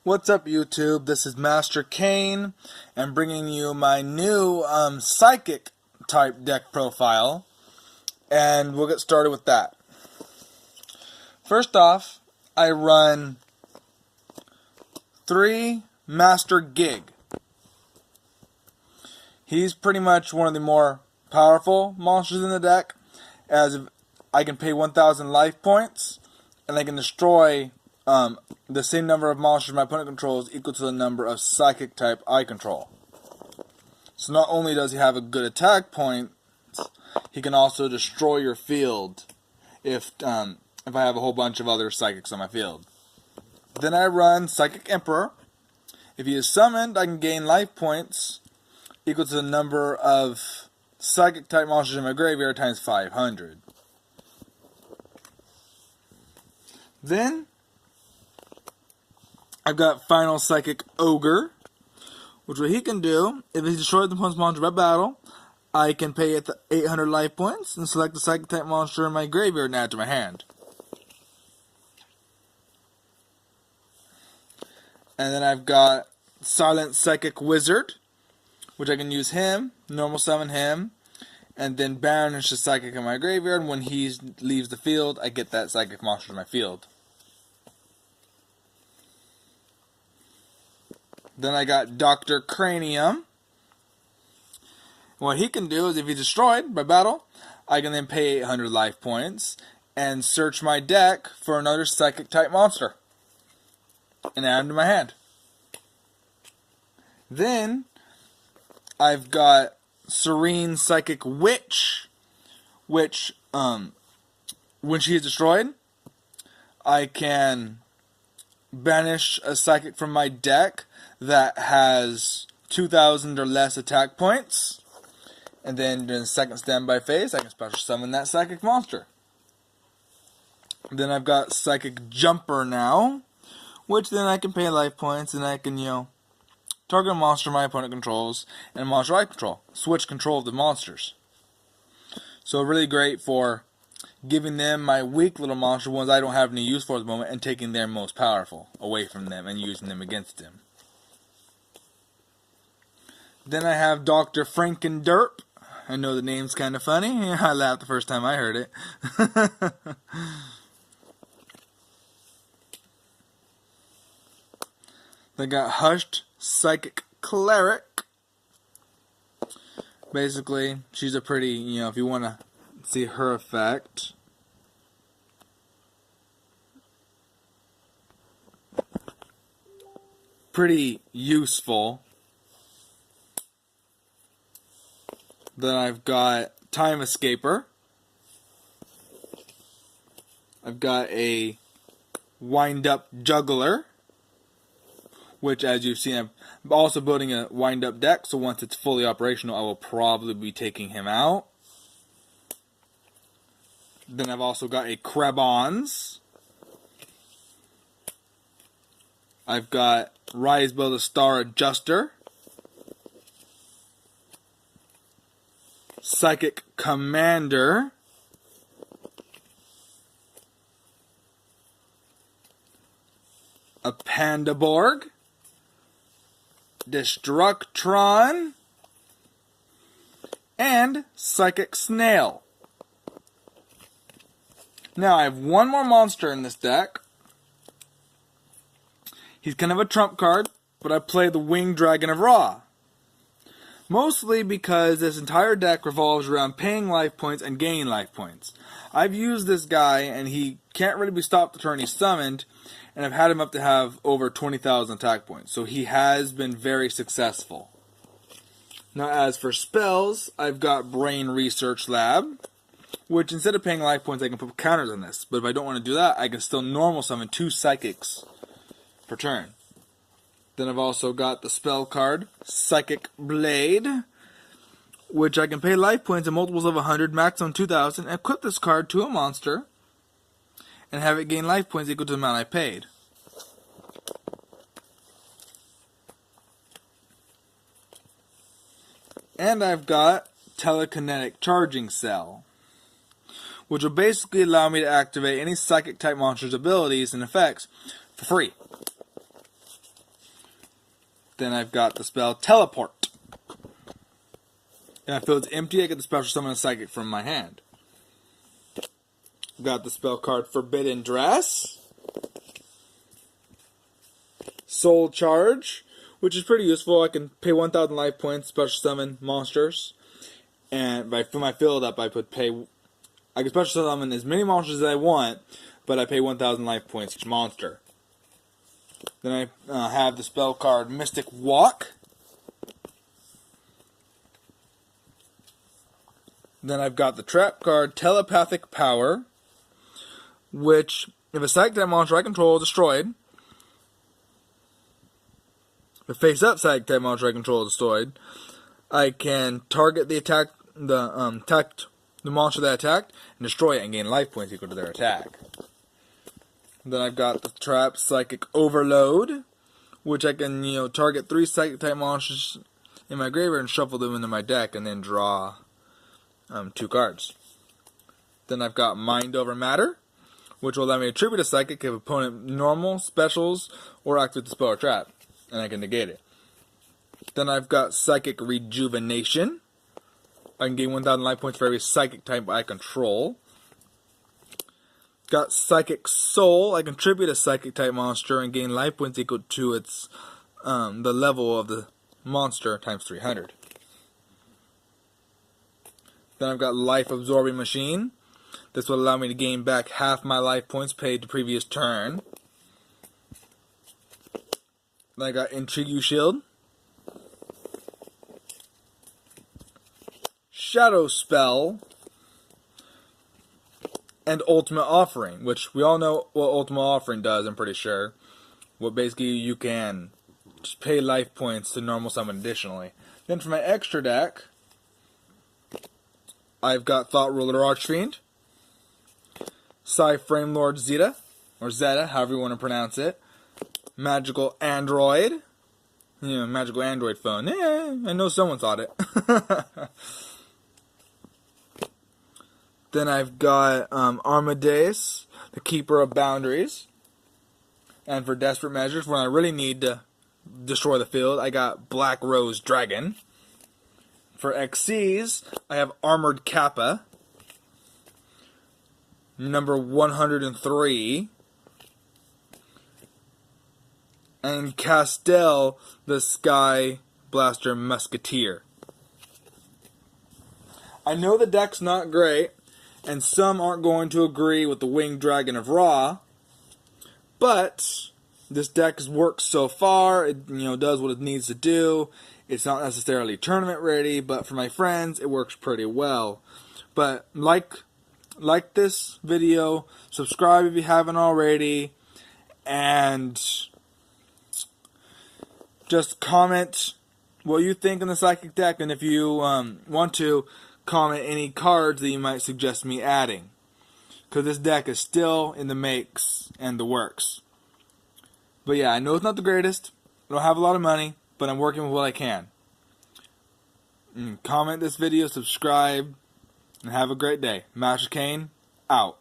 What's up, YouTube? This is Master Kane, and bringing you my new Psychic type deck profile, and we'll get started with that. First off, I run 3 Master Gig. He's pretty much one of the more powerful monsters in the deck, as I can pay 1,000 life points, and I can destroy the same number of monsters my opponent controls equal to the number of Psychic type I control. So not only does he have a good attack point, he can also destroy your field if I have a whole bunch of other Psychics on my field. Then I run Psychic Emperor. If he is summoned, I can gain life points equal to the number of Psychic type monsters in my graveyard times 500. Then I've got Final Psychic Ogre, which what he can do, if he destroys the opponent's monster by battle, I can pay it 800 life points and select the Psychic type monster in my graveyard and add it to my hand. And then I've got Silent Psychic Wizard, which I can use him, normal summon him, and then banish the Psychic in my graveyard. When he leaves the field, I get that Psychic monster in my field. Then I got Dr. Cranium. What he can do is if he's destroyed by battle, I can then pay 800 life points and search my deck for another Psychic type monster and add him to my hand. Then I've got Serene Psychic Witch, which when she is destroyed, I can banish a Psychic from my deck that has 2,000 or less attack points, and then during the second standby phase, I can special summon that Psychic monster. Then I've got Psychic Jumper now, which then I can pay life points, and I can, target a monster my opponent controls, and a monster I control. Switch control of the monsters. So really great for giving them my weak little monster, ones I don't have any use for at the moment, and taking their most powerful away from them and using them against them. Then I have Dr. Frankenderp. I know the name's kind of funny. I laughed the first time I heard it. They got Hushed Psychic Cleric. Basically, she's a pretty, if you want to see her effect. Pretty useful. Then I've got Time Escaper. I've got a Wind Up Juggler, which, as you've seen, I'm also building a Wind Up deck, so once it's fully operational, I will probably be taking him out. Then I've also got a Krebons. I've got Rise Above the Star Adjuster. Psychic Commander. A Pandaborg. Destructron. And Psychic Snail. Now I have one more monster in this deck. He's kind of a trump card, but I play the Winged Dragon of Ra. Mostly because this entire deck revolves around paying life points and gaining life points. I've used this guy, and he can't really be stopped the turn he's summoned, and I've had him up to have over 20,000 attack points, so he has been very successful. Now as for spells, I've got Brain Research Lab, which instead of paying life points, I can put counters on this, but if I don't want to do that, I can still normal summon 2 Psychics per turn. Then I've also got the spell card, Psychic Blade, which I can pay life points in multiples of 100, maximum 2,000, and equip this card to a monster, and have it gain life points equal to the amount I paid. And I've got Telekinetic Charging Cell, which will basically allow me to activate any Psychic type monster's abilities and effects for free. Then I've got the spell Teleport. And if it's empty, I get the special summon a psychic from my hand. I've got the spell card Forbidden Dress. Soul Charge, which is pretty useful. I can pay 1,000 life points, special summon monsters. And if I fill my field up, I can special summon as many monsters as I want, but I pay 1,000 life points each monster. Then I have the spell card Mystic Walk. Then I've got the trap card Telepathic Power, which, if a psychic type monster I control is destroyed, if face-up psychic type monster I control is destroyed, I can target the monster that attacked and destroy it and gain life points equal to their attack. Then I've got the trap Psychic Overload, which I can target 3 psychic type monsters in my graveyard and shuffle them into my deck and then draw 2 cards. Then I've got Mind Over Matter, which will allow me to tribute a psychic if opponent normal, specials, or activate the spell or trap, and I can negate it. Then I've got Psychic Rejuvenation. I can gain 1,000 life points for every psychic type I control. Got Psychic Soul. I can tribute a psychic type monster and gain life points equal to its the level of the monster times 300. Then I've got Life Absorbing Machine. This will allow me to gain back half my life points paid the previous turn. Then I got Intrigue Shield. Shadow Spell. And Ultimate Offering, which we all know what Ultimate Offering does, I'm pretty sure. Well, basically you can just pay life points to normal summon additionally. Then for my extra deck, I've got Thought Ruler Archfiend, Psy-Frame Lord Zeta, or Zeta, however you want to pronounce it, Magical Android, Magical Android phone. I know someone thought it. Then I've got Armadeus, the Keeper of Boundaries. And for desperate measures, when I really need to destroy the field, I got Black Rose Dragon. For XCs, I have Armored Kappa, number 103. And Castel, the Sky Blaster Musketeer. I know the deck's not great, and some aren't going to agree with the Winged Dragon of Ra, but this deck has worked so far. It does what it needs to do. It's not necessarily tournament ready, but for my friends, it works pretty well. But like this video, subscribe if you haven't already, and just comment what you think on the Psychic deck, and if you want to, comment any cards that you might suggest me adding, because this deck is still in the makes and the works. But yeah, I know it's not the greatest. I don't have a lot of money, but I'm working with what I can. Comment this video, subscribe, and have a great day. Master Kane, out.